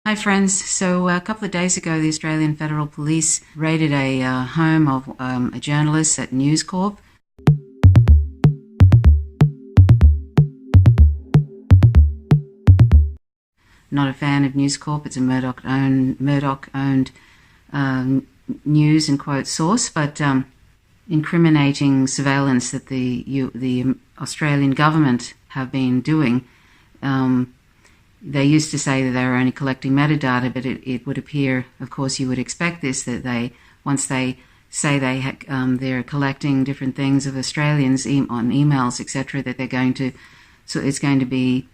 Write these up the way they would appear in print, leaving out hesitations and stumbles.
Hi friends, so a couple of days ago the Australian Federal Police raided a home of a journalist at Newscorp. Not a fan of Newscorp, it's a Murdoch-owned news and quote source, but incriminating surveillance that the Australian government have been doing. They used to say that they were only collecting metadata, but it would appear, of course you would expect this, that once they say they're collecting different things of Australians on emails, etc., that it's going to be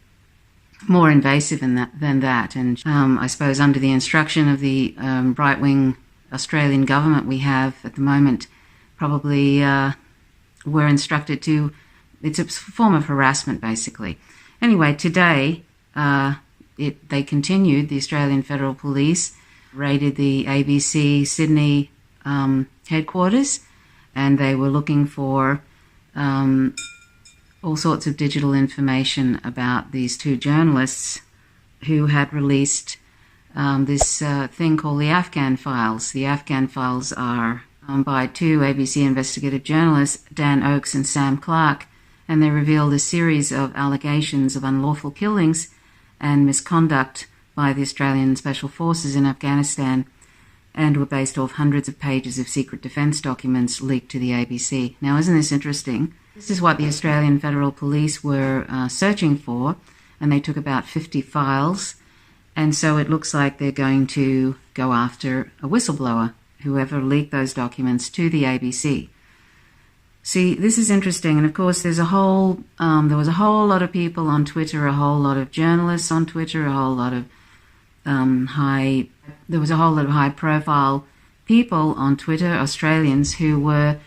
more invasive than that. And I suppose under the instruction of the right-wing Australian government we have at the moment, probably we're instructed to, it's a form of harassment basically. Anyway, today they continued, the Australian Federal Police raided the ABC Sydney headquarters, and they were looking for all sorts of digital information about these two journalists who had released this thing called the Afghan files. The Afghan files are by two ABC investigative journalists, Dan Oakes and Sam Clark, and they revealed a series of allegations of unlawful killings and misconduct by the Australian Special Forces in Afghanistan, and were based off hundreds of pages of secret defence documents leaked to the ABC. Now, isn't this interesting? This is what the Australian Federal Police were searching for, and they took about 50 files, and so it looks like they're going to go after a whistleblower, whoever leaked those documents to the ABC. See, this is interesting, and of course there was a whole lot of people on Twitter, a whole lot of journalists on Twitter, a whole lot of high-profile people on Twitter, Australians, who were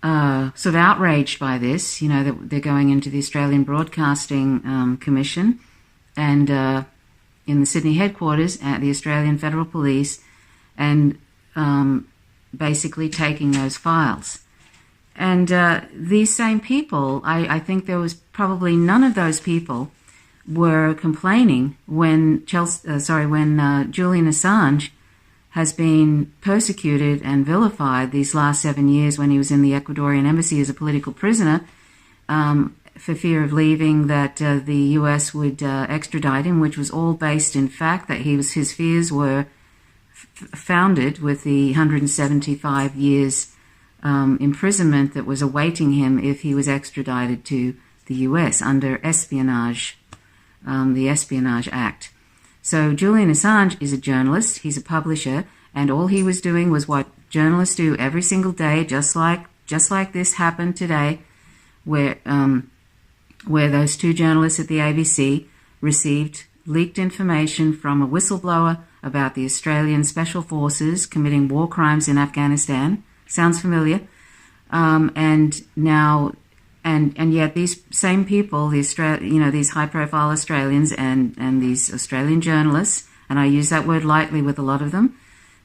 sort of outraged by this. You know, that they're going into the Australian Broadcasting Commission and in the Sydney headquarters at the Australian Federal Police, and basically taking those files. And these same people, I think there was probably none of those people were complaining when Julian Assange has been persecuted and vilified these last 7 years when he was in the Ecuadorian embassy as a political prisoner for fear of leaving, that the US would extradite him, which was all based in fact that his fears were founded with the 175 years imprisonment that was awaiting him if he was extradited to the US under espionage, the Espionage Act. So Julian Assange is a journalist, he's a publisher, and all he was doing was what journalists do every single day, just like this happened today, where those two journalists at the ABC received leaked information from a whistleblower about the Australian Special Forces committing war crimes in Afghanistan. Sounds familiar? And yet these same people, these high-profile Australians and these Australian journalists, and I use that word lightly with a lot of them,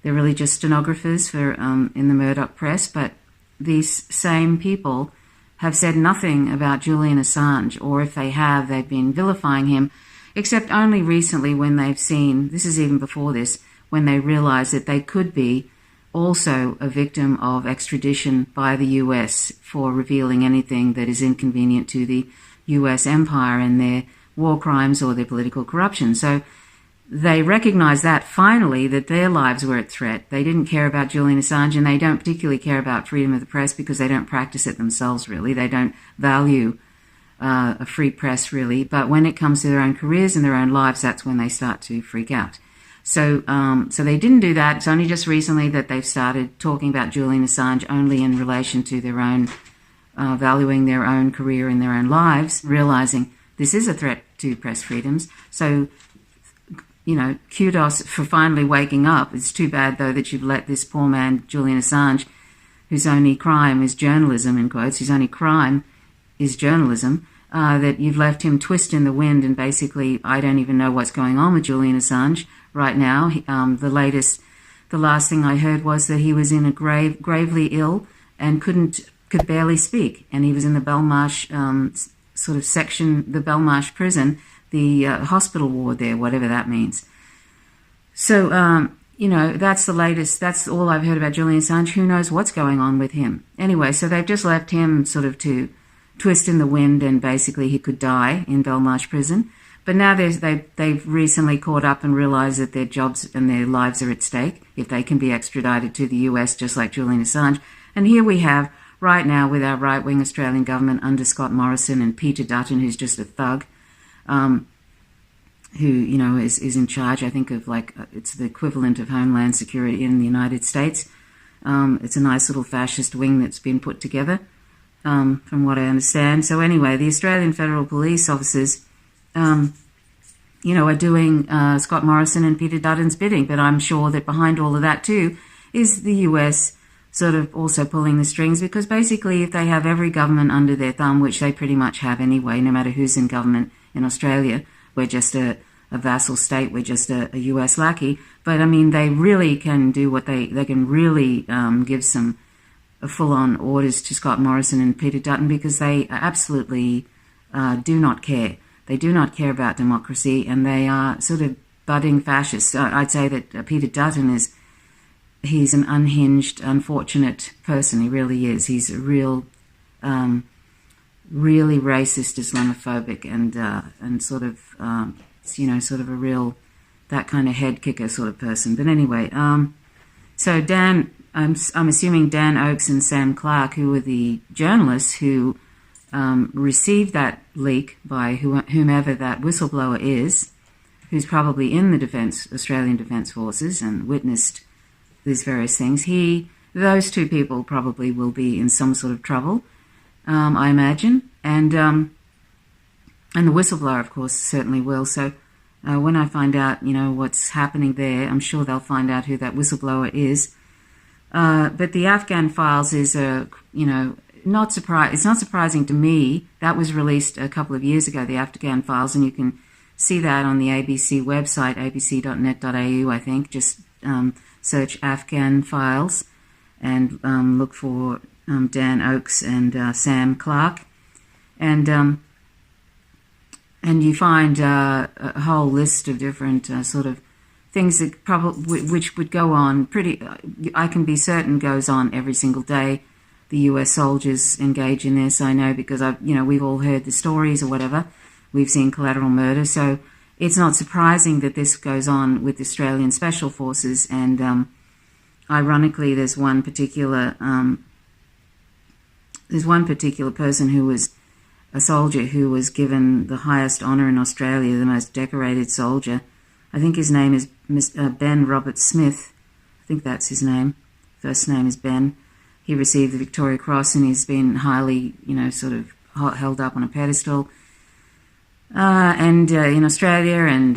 they're really just stenographers for in the Murdoch press, but these same people have said nothing about Julian Assange, or if they have, they've been vilifying him, except only recently when they've seen, this is even before this, when they realized that they could be also a victim of extradition by the US for revealing anything that is inconvenient to the US empire and their war crimes or their political corruption. So they recognized that finally, that their lives were at threat. They didn't care about Julian Assange, and they don't particularly care about freedom of the press because they don't practice it themselves, really. They don't value a free press, really. But when it comes to their own careers and their own lives, that's when they start to freak out. So they didn't do that. It's only just recently that they've started talking about Julian Assange only in relation to their own, valuing their own career and their own lives, realizing this is a threat to press freedoms. So, you know, kudos for finally waking up. It's too bad, though, that you've let this poor man, Julian Assange, whose only crime is journalism, in quotes, his only crime is journalism, that you've left him twist in the wind, and basically I don't even know what's going on with Julian Assange right now. The last thing I heard was that he was gravely ill and could barely speak, and he was in the Belmarsh sort of section, the Belmarsh prison, the hospital ward there, whatever that means. So, that's the latest. That's all I've heard about Julian Assange. Who knows what's going on with him? Anyway, so they've just left him sort of to twist in the wind, and basically he could die in Belmarsh prison. But now they've recently caught up and realised that their jobs and their lives are at stake if they can be extradited to the US, just like Julian Assange. And here we have, right now, with our right-wing Australian government under Scott Morrison and Peter Dutton, who's just a thug, who, is in charge, I think, of it's the equivalent of Homeland Security in the United States. It's a nice little fascist wing that's been put together, from what I understand. So anyway, the Australian Federal Police officers, are doing Scott Morrison and Peter Dutton's bidding. But I'm sure that behind all of that, too, is the US sort of also pulling the strings, because basically if they have every government under their thumb, which they pretty much have anyway, no matter who's in government in Australia, we're just a vassal state, we're just a US lackey. But, I mean, they really can do what they can really give some full-on orders to Scott Morrison and Peter Dutton, because they absolutely do not care. They do not care about democracy, and they are sort of budding fascists. I'd say that Peter Dutton he's an unhinged, unfortunate person. He really is. He's a real, really racist, Islamophobic, and sort of, sort of a real, that kind of head kicker sort of person. But anyway, so Dan, I'm assuming Dan Oakes and Sam Clark, who were the journalists who received that leak by whomever that whistleblower is, who's probably in the Australian Defence Forces and witnessed these various things. Those two people probably will be in some sort of trouble, I imagine, and the whistleblower, of course, certainly will. So when I find out, what's happening there, I'm sure they'll find out who that whistleblower is. But the Afghan files is it's not surprising to me. That was released a couple of years ago, the Afghan files, and you can see that on the ABC website, abc.net.au, I think. Just search Afghan files and look for Dan Oakes and Sam Clark. And you find a whole list of different sort of things that which would go on I can be certain goes on every single day. The US soldiers engage in this, I know, because we've all heard the stories or whatever. We've seen collateral murder, so it's not surprising that this goes on with the Australian Special Forces. And ironically, there's one particular person who was a soldier who was given the highest honour in Australia, the most decorated soldier. I think his name is Ben Robert Smith. I think that's his name. First name is Ben. He received the Victoria Cross, and he's been highly, sort of held up on a pedestal. And in Australia, and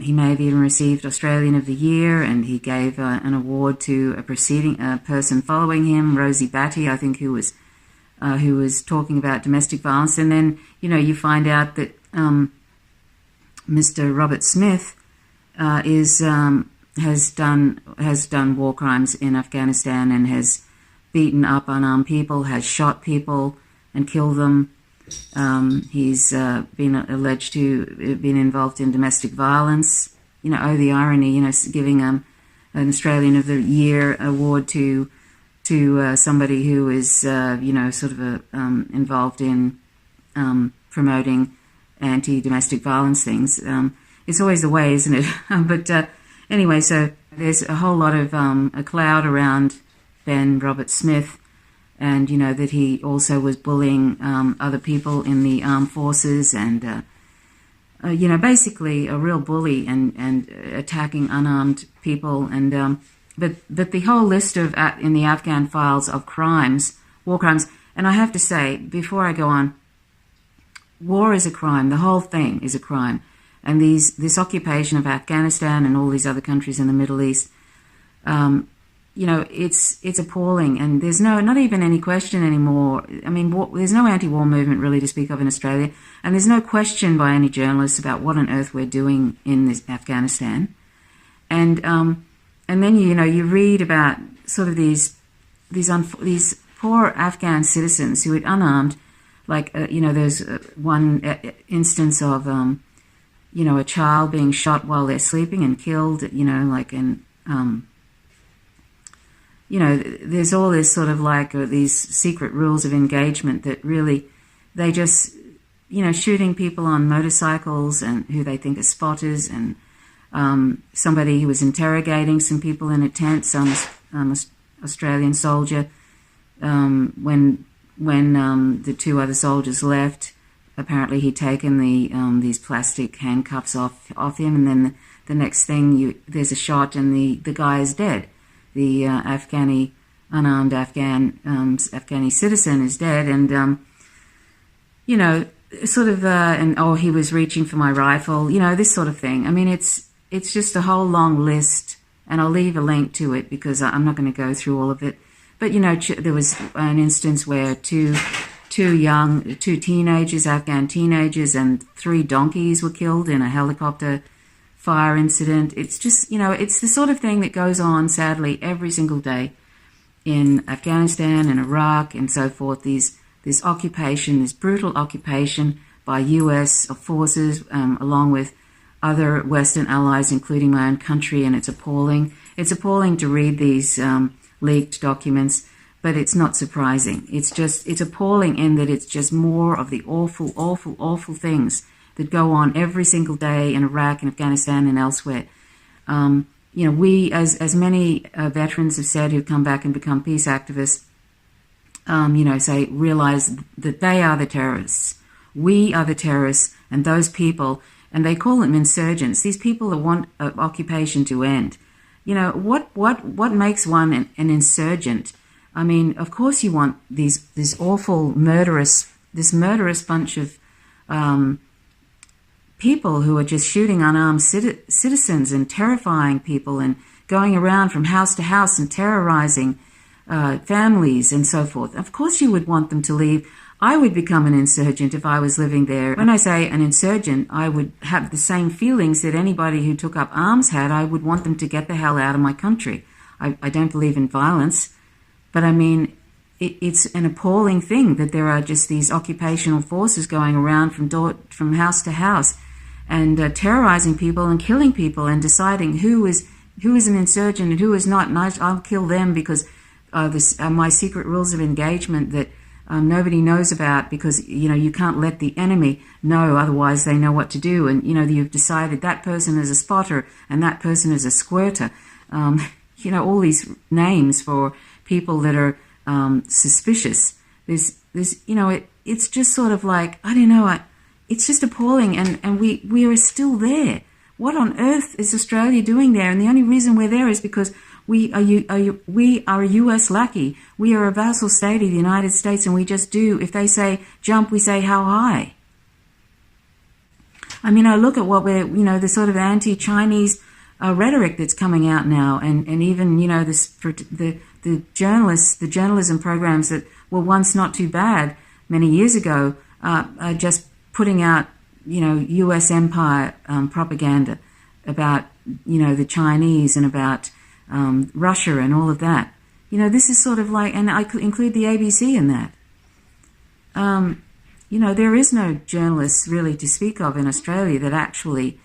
he may have even received Australian of the Year, and he gave an award to a person following him, Rosie Batty, I think, who was talking about domestic violence. And then, you find out that Mr. Robert Smith has done war crimes in Afghanistan and has beaten up unarmed people, has shot people and killed them. He's been alleged to have been involved in domestic violence. The irony, giving an Australian of the Year award to somebody who is, sort of involved in promoting anti-domestic violence things. It's always the way, isn't it? But anyway, so there's a whole lot of a cloud around Ben Robert Smith, and that he also was bullying other people in the armed forces, and basically a real bully and attacking unarmed people. And but the whole list of in the Afghan files of war crimes, and I have to say before I go on, war is a crime. The whole thing is a crime, and this occupation of Afghanistan and all these other countries in the Middle East. It's appalling, and there's not even any question anymore. I mean, there's no anti-war movement really to speak of in Australia, and there's no question by any journalists about what on earth we're doing in Afghanistan. And then you read about sort of these poor Afghan citizens who are unarmed. Like there's one instance of a child being shot while they're sleeping and killed, there's all this sort of these secret rules of engagement that really, they just, shooting people on motorcycles and who they think are spotters, and somebody who was interrogating some people in a tent, some Australian soldier, when the two other soldiers left, apparently he'd taken these plastic handcuffs off him, and then the next thing, there's a shot and the guy is dead. The unarmed Afghani citizen is dead, and he was reaching for my rifle, this sort of thing. I mean, it's just a whole long list, and I'll leave a link to it because I'm not going to go through all of it. But there was an instance where two teenagers, Afghan teenagers, and 3 donkeys were killed in a helicopter fire incident. It's just, it's the sort of thing that goes on, sadly, every single day in Afghanistan and Iraq and so forth. This occupation, this brutal occupation by U.S. forces, along with other Western allies, including my own country, and it's appalling. It's appalling to read these leaked documents, but it's not surprising. It's appalling in that it's just more of the awful, awful, awful things that go on every single day in Iraq and Afghanistan and elsewhere. We, as many veterans have said who've come back and become peace activists, realize that they are the terrorists. We are the terrorists, and those people, and they call them insurgents. These people that want occupation to end. What makes one an insurgent? I mean, of course you want this awful murderous bunch of people who are just shooting unarmed citizens and terrifying people and going around from house to house and terrorizing families and so forth. Of course you would want them to leave. I would become an insurgent if I was living there. When I say an insurgent, I would have the same feelings that anybody who took up arms had. I would want them to get the hell out of my country. I don't believe in violence, but I mean, it's an appalling thing that there are just these occupational forces going around from house to house and terrorizing people and killing people and deciding who is an insurgent and who is not. And I'll kill them because my secret rules of engagement that nobody knows about, because you can't let the enemy know, otherwise they know what to do. And you've decided that person is a spotter and that person is a squirter. All these names for people that are suspicious. It's just sort of like, I don't know, it's just appalling, and we are still there. What on earth is Australia doing there? And the only reason we're there is because we are a US lackey. We are a vassal state of the United States, and we just do. If they say jump, we say how high. I mean, I look at what we're, the sort of anti-Chinese rhetoric that's coming out now, and even, the journalists, the journalism programs that were once not too bad many years ago, are just putting out, U.S. empire propaganda about, the Chinese and about Russia and all of that. This is sort of like, and I could include the ABC in that. There is no journalists really to speak of in Australia that actually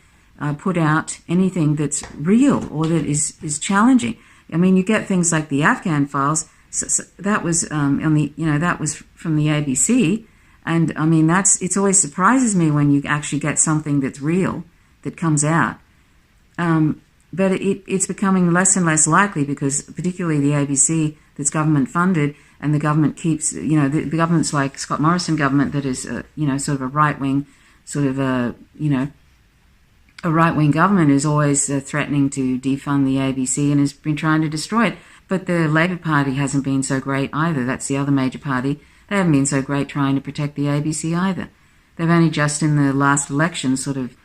put out anything that's real or that is challenging. I mean, you get things like the Afghan files. So that was that was from the ABC, and I mean it always surprises me when you actually get something that's real that comes out. But it's becoming less and less likely, because particularly the ABC that's government funded, and the government keeps, the government's like Scott Morrison government that is, sort of a right-wing, sort of a right-wing government is always threatening to defund the ABC and has been trying to destroy it. But the Labor Party hasn't been so great either. That's the other major party. They haven't been so great trying to protect the ABC either. They've only just in the last election sort of,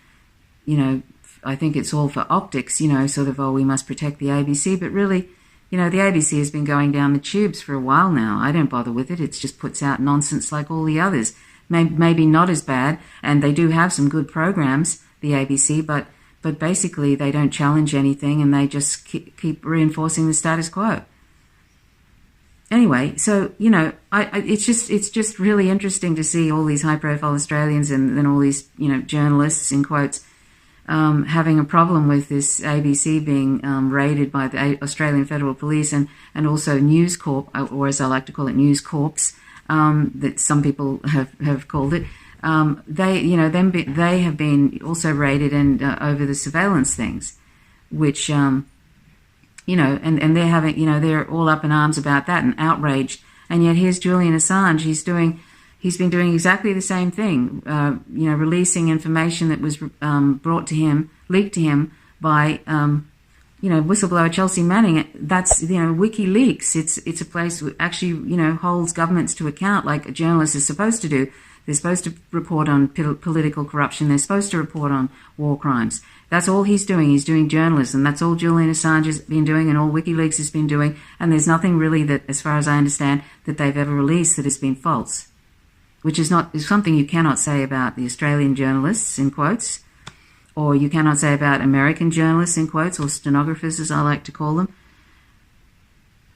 I think it's all for optics, sort of, we must protect the ABC. But really, the ABC has been going down the tubes for a while now. I don't bother with it. It just puts out nonsense like all the others. Maybe not as bad, and they do have some good programs, the ABC, but basically they don't challenge anything, and they just keep reinforcing the status quo. Anyway, so, it's just really interesting to see all these high-profile Australians and all these, journalists, in quotes, having a problem with this ABC being raided by the Australian Federal Police and also Newscorp, or as I like to call it, Newscorps, that some people have called it. They have been also raided and over the surveillance things, which and they're having, they're all up in arms about that and outraged. And yet here's Julian Assange. He's been doing exactly the same thing, releasing information that was leaked to him by, whistleblower Chelsea Manning. That's, WikiLeaks. It's a place that actually, holds governments to account like a journalist is supposed to do. They're supposed to report on political corruption. They're supposed to report on war crimes. That's all he's doing. He's doing journalism. That's all Julian Assange has been doing and all WikiLeaks has been doing. And there's nothing really that, as far as I understand, that they've ever released that has been false, which is something you cannot say about the Australian journalists, in quotes, or you cannot say about American journalists, in quotes, or stenographers, as I like to call them.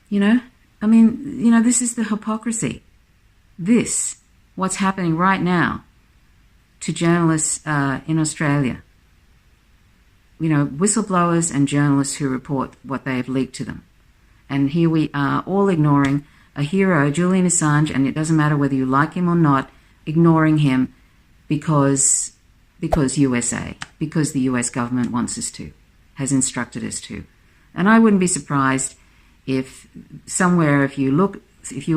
This is the hypocrisy. What's happening right now to journalists in Australia. Whistleblowers and journalists who report what they have leaked to them. And here we are all ignoring a hero, Julian Assange, and it doesn't matter whether you like him or not, ignoring him because USA, because the US government wants us to, has instructed us to. And I wouldn't be surprised if somewhere, if you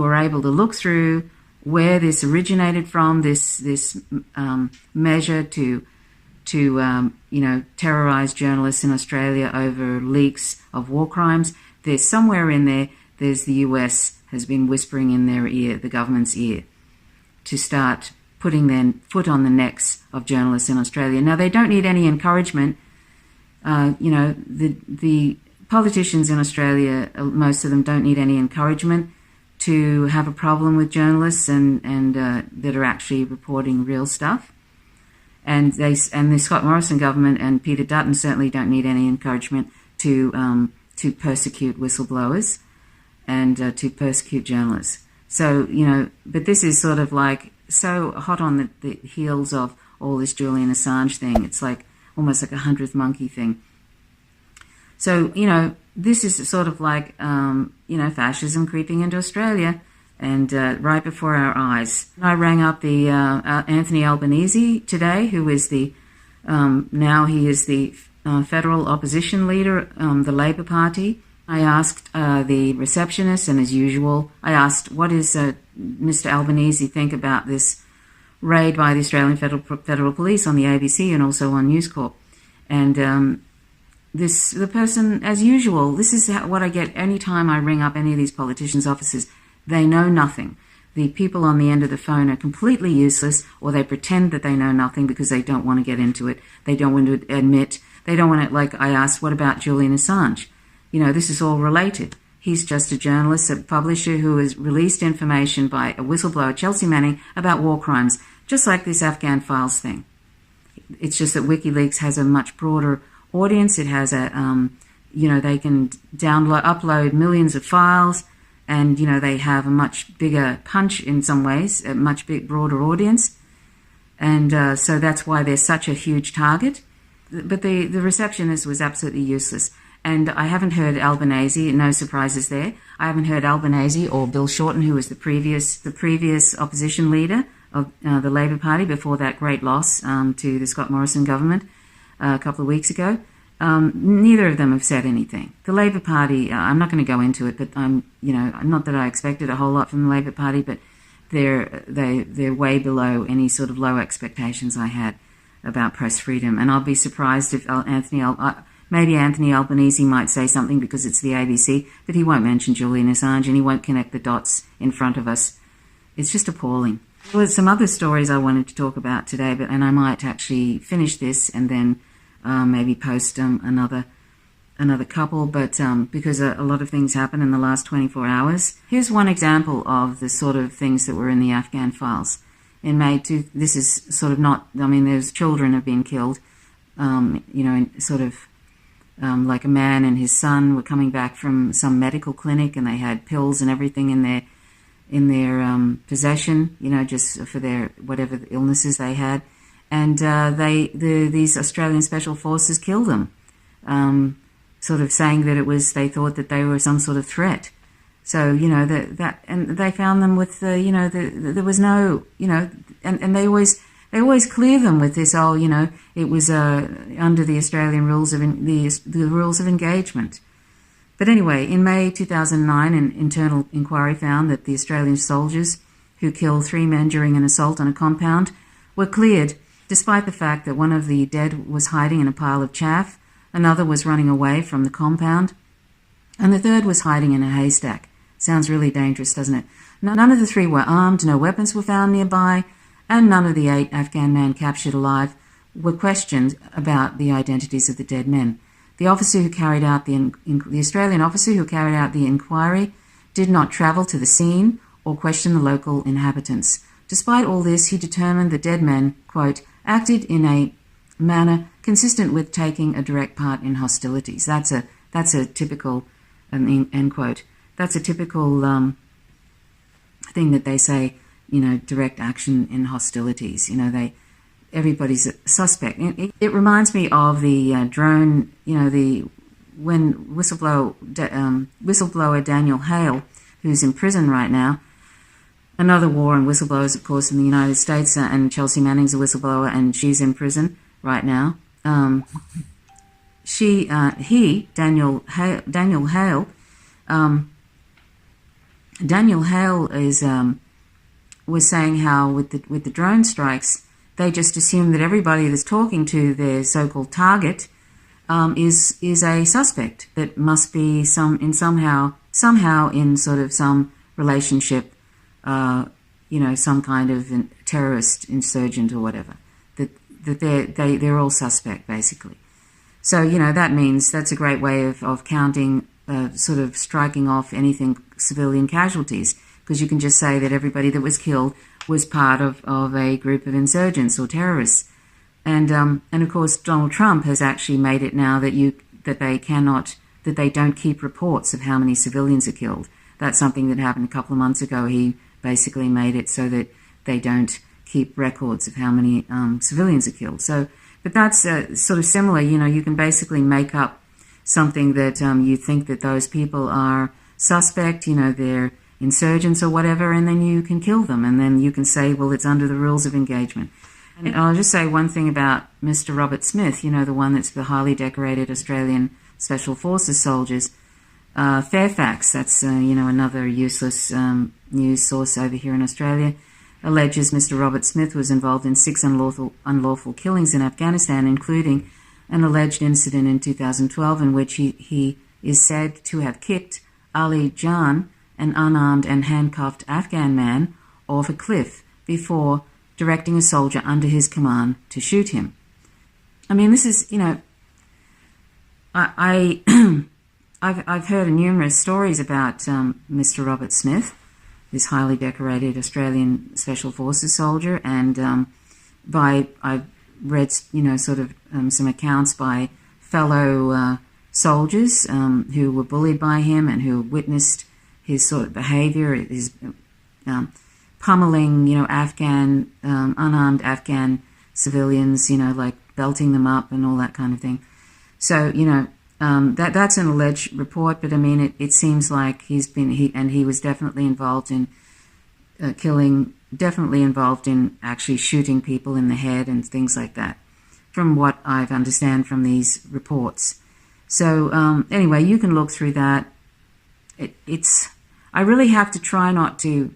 were able to look through where this originated from, this measure to terrorize journalists in Australia over leaks of war crimes, there's somewhere in there's the US has been whispering in their ear, the government's ear, to start putting their foot on the necks of journalists in Australia. Now, they don't need any encouragement. The politicians in Australia, most of them don't need any encouragement to have a problem with journalists and that are actually reporting real stuff. And the Scott Morrison government and Peter Dutton certainly don't need any encouragement to persecute whistleblowers and to persecute journalists. So, but this is sort of like so hot on the heels of all this Julian Assange thing. It's like almost like a 100th monkey thing. So, this is sort of like, fascism creeping into Australia and right before our eyes. I rang up the Anthony Albanese today, who is now he is the federal opposition leader, the Labor Party. I asked the receptionist, and as usual, I asked, what does Mr. Albanese think about this raid by the Australian Federal Police on the ABC and also on Newscorp? And the person, as usual, this is what I get any time I ring up any of these politicians' offices. They know nothing. The people on the end of the phone are completely useless, or they pretend that they know nothing because they don't want to get into it. They don't want to admit. They don't want to, like I asked, what about Julian Assange? This is all related. He's just a journalist, a publisher who has released information by a whistleblower, Chelsea Manning, about war crimes, just like this Afghan files thing. It's just that WikiLeaks has a much broader audience. It has they can upload millions of files, and, they have a much bigger punch in some ways, a much broader audience. And so that's why they're such a huge target. But the receptionist was absolutely useless. And I haven't heard Albanese, no surprises there. I haven't heard Albanese or Bill Shorten, who was the previous opposition leader of the Labor Party before that great loss to the Scott Morrison government a couple of weeks ago. Neither of them have said anything. The Labor Party, I'm not going to go into it, but not that I expected a whole lot from the Labor Party, but they're way below any sort of low expectations I had about press freedom. And I'll be surprised if maybe Anthony Albanese might say something because it's the ABC, but he won't mention Julian Assange and he won't connect the dots in front of us. It's just appalling. There were some other stories I wanted to talk about today, and I might actually finish this and then maybe post another couple, but because a lot of things happened in the last 24 hours. Here's one example of the sort of things that were in the Afghan files. In May, this is sort of not, there's children have been killed, like a man and his son were coming back from some medical clinic and they had pills and everything in their possession, just for their whatever illnesses they had. and these Australian Special Forces killed them, sort of saying that they thought that they were some sort of threat. So, and they found them with, there was no, and they always clear them with this, it was under the Australian rules of the rules of engagement. But anyway, in May 2009, an internal inquiry found that the Australian soldiers who killed 3 men during an assault on a compound were cleared, despite the fact that one of the dead was hiding in a pile of chaff, another was running away from the compound, and the third was hiding in a haystack. Sounds really dangerous, doesn't it? None of the 3 were armed, no weapons were found nearby, and none of the 8 Afghan men captured alive were questioned about the identities of the dead men. The officer who carried out the Australian officer who carried out the inquiry did not travel to the scene or question the local inhabitants. Despite all this, he determined the dead men, quote, acted in a manner consistent with taking a direct part in hostilities. That's a typical, end quote. That's a typical thing that they say, direct action in hostilities. Everybody's a suspect. It reminds me of the drone, when whistleblower Daniel Hale, who's in prison right now, another war on whistleblowers, of course, in the United States, and Chelsea Manning's a whistleblower, and she's in prison right now. Daniel Hale was saying how with the drone strikes, they just assume that everybody that's talking to their so-called target is a suspect that must be somehow in sort of some relationship, some kind of terrorist, insurgent, or whatever. That they're all suspect, basically. So that means that's a great way of counting, sort of striking off anything civilian casualties, because you can just say that everybody that was killed was part of a group of insurgents or terrorists. And of course Donald Trump has actually made it now that they don't keep reports of how many civilians are killed. That's something that happened a couple of months ago. He basically made it so that they don't keep records of how many civilians are killed. So, but that's sort of similar. You can basically make up something that you think that those people are suspect, they're insurgents or whatever, and then you can kill them, and then you can say, well, it's under the rules of engagement. And I'll just say one thing about Mr. Robert Smith, the one that's the highly decorated Australian Special Forces soldiers. Fairfax, that's, another useless news source over here in Australia, alleges Mr. Robert Smith was involved in 6 unlawful killings in Afghanistan, including an alleged incident in 2012 in which he is said to have kicked Ali Jan, an unarmed and handcuffed Afghan man, off a cliff before directing a soldier under his command to shoot him. I mean, this is, I've heard numerous stories about Mr. Robert Smith, this highly decorated Australian Special Forces soldier, and I've read, some accounts by fellow soldiers who were bullied by him and who witnessed his sort of behavior, his pummeling, unarmed Afghan civilians, like belting them up and all that kind of thing. So, that's an alleged report, but I mean, it seems like he was definitely involved in definitely involved in actually shooting people in the head and things like that, from what I understand from these reports. So anyway, you can look through that. I really have to try not to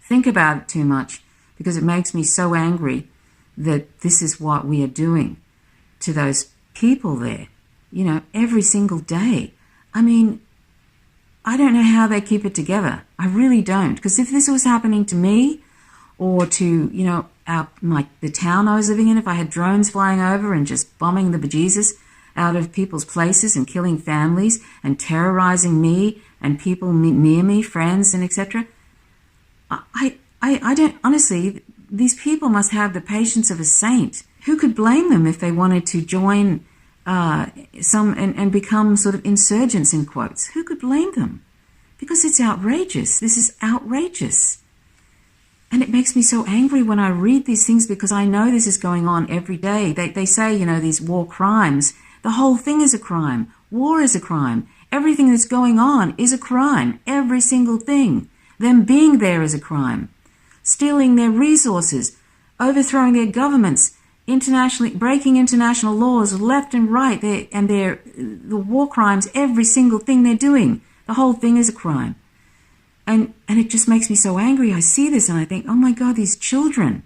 think about it too much, because it makes me so angry that this is what we are doing to those people there, every single day. I mean, I don't know how they keep it together. I really don't. Because if this was happening to me or to, the town I was living in, if I had drones flying over and just bombing the bejesus out of people's places and killing families and terrorizing me and people near me, friends and etc., I don't, honestly, these people must have the patience of a saint. Who could blame them if they wanted to join and become sort of insurgents, in quotes? Who could blame them? Because it's outrageous. This is outrageous. And it makes me so angry when I read these things because I know this is going on every day. They say, these war crimes. The whole thing is a crime. War is a crime. Everything that's going on is a crime. Every single thing. Them being there is a crime. Stealing their resources, overthrowing their governments, internationally breaking international laws left and right. The war crimes, every single thing they're doing. The whole thing is a crime. And it just makes me so angry. I see this and I think, oh my God, these children.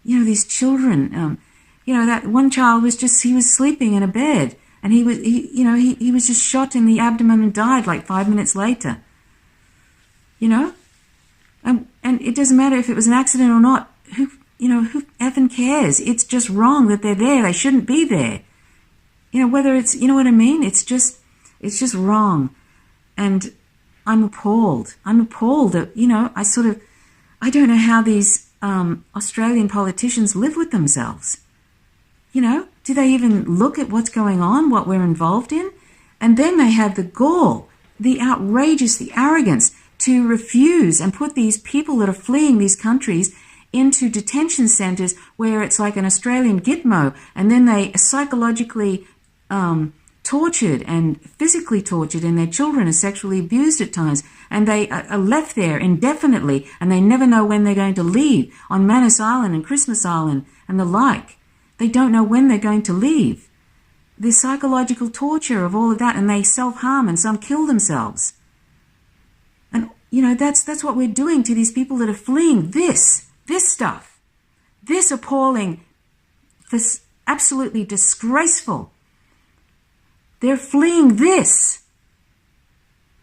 These children. That one child he was sleeping in a bed and he was just shot in the abdomen and died like 5 minutes later. And it doesn't matter if it was an accident or not. Who effing cares? It's just wrong that they're there. They shouldn't be there. Whether it's, what I mean? It's just wrong. And I'm appalled. I'm appalled that, I don't know how these Australian politicians live with themselves. Do they even look at what's going on, what we're involved in? And then they have the gall, the outrageous, the arrogance to refuse and put these people that are fleeing these countries into detention centres where it's like an Australian gitmo, and then they are psychologically tortured and physically tortured, and their children are sexually abused at times, and they are left there indefinitely, and they never know when they're going to leave on Manus Island and Christmas Island and the like. They don't know when they're going to leave. The psychological torture of all of that, and they self-harm and some kill themselves. And, that's what we're doing to these people that are fleeing this stuff, this appalling, this absolutely disgraceful. They're fleeing this.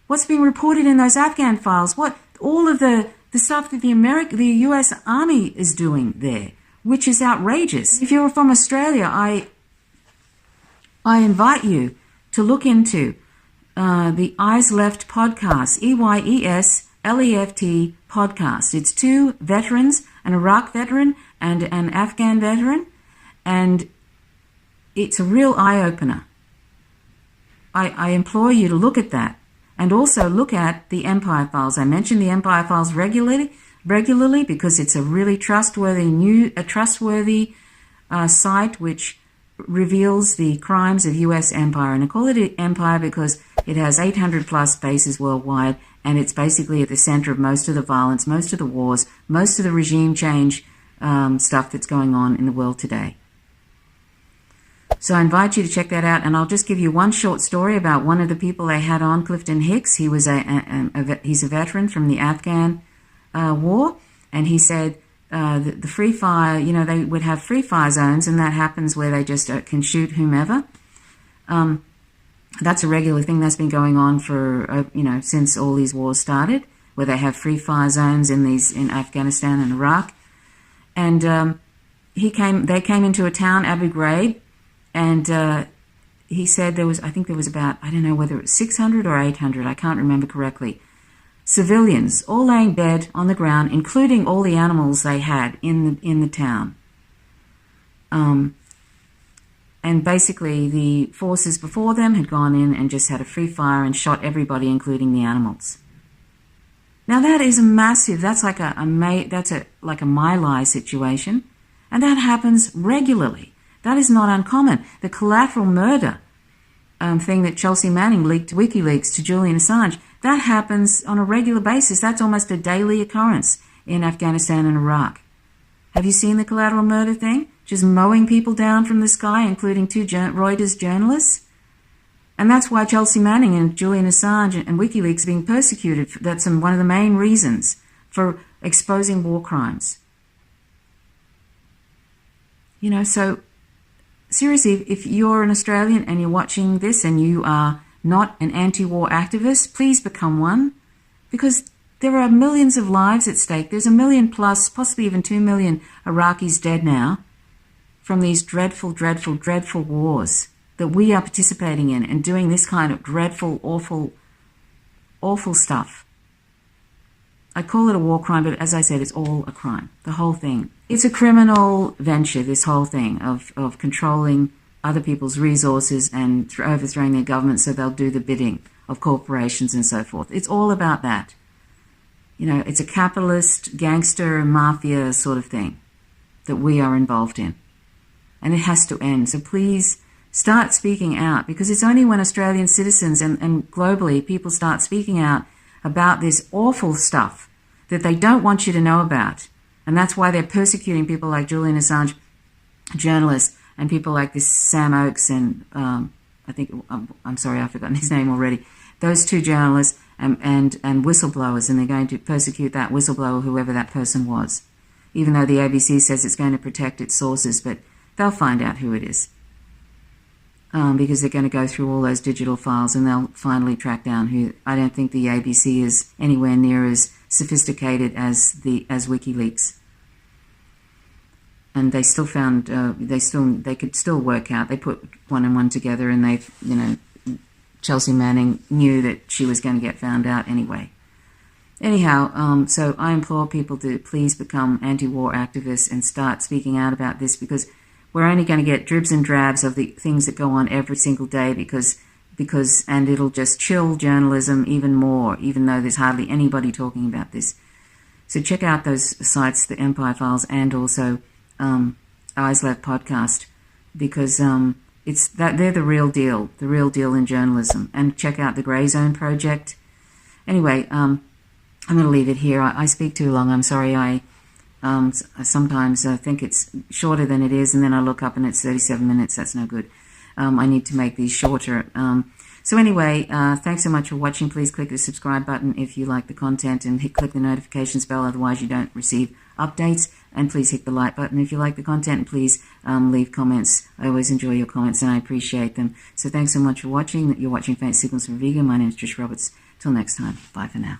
What's being reported in those Afghan files? All of the stuff that the US Army is doing there, which is outrageous. If you're from Australia, I invite you to look into the Eyes Left podcast, EYESLEFT podcast. It's 2 veterans, an Iraq veteran and an Afghan veteran, and it's a real eye-opener. I implore you to look at that, and also look at the Empire Files. I mention the Empire Files regularly because it's a really trustworthy site which reveals the crimes of U.S. empire. And I call it empire because it has 800 plus bases worldwide, and it's basically at the center of most of the violence, most of the wars, most of the regime change stuff that's going on in the world today. So I invite you to check that out, and I'll just give you one short story about one of the people they had on, Clifton Hicks. He was he's a veteran from the Afghan war, and he said the free fire, they would have free fire zones, and that happens where they just can shoot whomever. That's a regular thing that's been going on for since all these wars started, where they have free fire zones in Afghanistan and Iraq. And they came into a town, Abu Ghraib, and he said there was about, I don't know whether it was 600 or 800, I can't remember correctly, civilians all laying dead on the ground, including all the animals they had in the town. And basically the forces before them had gone in and just had a free fire and shot everybody, including the animals. Now that is a massive, that's like a My Lai situation, and that happens regularly. That is not uncommon. The collateral murder thing that Chelsea Manning leaked WikiLeaks to Julian Assange, that happens on a regular basis. That's almost a daily occurrence in Afghanistan and Iraq. Have you seen the collateral murder thing? Just mowing people down from the sky, including 2 Reuters journalists? And that's why Chelsea Manning and Julian Assange and WikiLeaks are being persecuted. That's one of the main reasons for exposing war crimes. So seriously, if you're an Australian and you're watching this and you are not an anti-war activist, please become one, because there are millions of lives at stake. There's 1 million plus, possibly even 2 million Iraqis dead now from these dreadful, dreadful, dreadful wars that we are participating in and doing this kind of dreadful, awful, awful stuff. I call it a war crime, but as I said, it's all a crime, the whole thing. It's a criminal venture, this whole thing of controlling other people's resources and overthrowing their government so they'll do the bidding of corporations and so forth. It's all about that. It's a capitalist, gangster, mafia sort of thing that we are involved in. And it has to end. So please start speaking out, because it's only when Australian citizens and globally people start speaking out about this awful stuff that they don't want you to know about. And that's why they're persecuting people like Julian Assange, journalists, and people like this Sam Oakes and I'm sorry, I've forgotten his name already. Those two journalists and whistleblowers, and they're going to persecute that whistleblower, whoever that person was. Even though the ABC says it's going to protect its sources, but they'll find out who it is. Because they're going to go through all those digital files and they'll finally track down who. I don't think the ABC is anywhere near as sophisticated as WikiLeaks. And they still found they could still work out. They put one and one together, and Chelsea Manning knew that she was going to get found out anyway. Anyhow, so I implore people to please become anti-war activists and start speaking out about this, because we're only going to get dribs and drabs of the things that go on every single day, because and it'll just chill journalism even more, even though there's hardly anybody talking about this. So check out those sites, the Empire Files, and also Eyes Left podcast, because it's that they're the real deal in journalism. And check out the Grey Zone Project. Anyway, I'm going to leave it here. I speak too long. I'm sorry. I sometimes think it's shorter than it is, and then I look up and it's 37 minutes. That's no good. I need to make these shorter. So anyway, thanks so much for watching. Please click the subscribe button if you like the content, and click the notifications bell, otherwise you don't receive updates. And please hit the like button if you like the content, and please leave comments. I always enjoy your comments and I appreciate them. So thanks so much for watching. You're watching Faint Signals from Vegan. My name is Trish Roberts. Till next time, bye for now.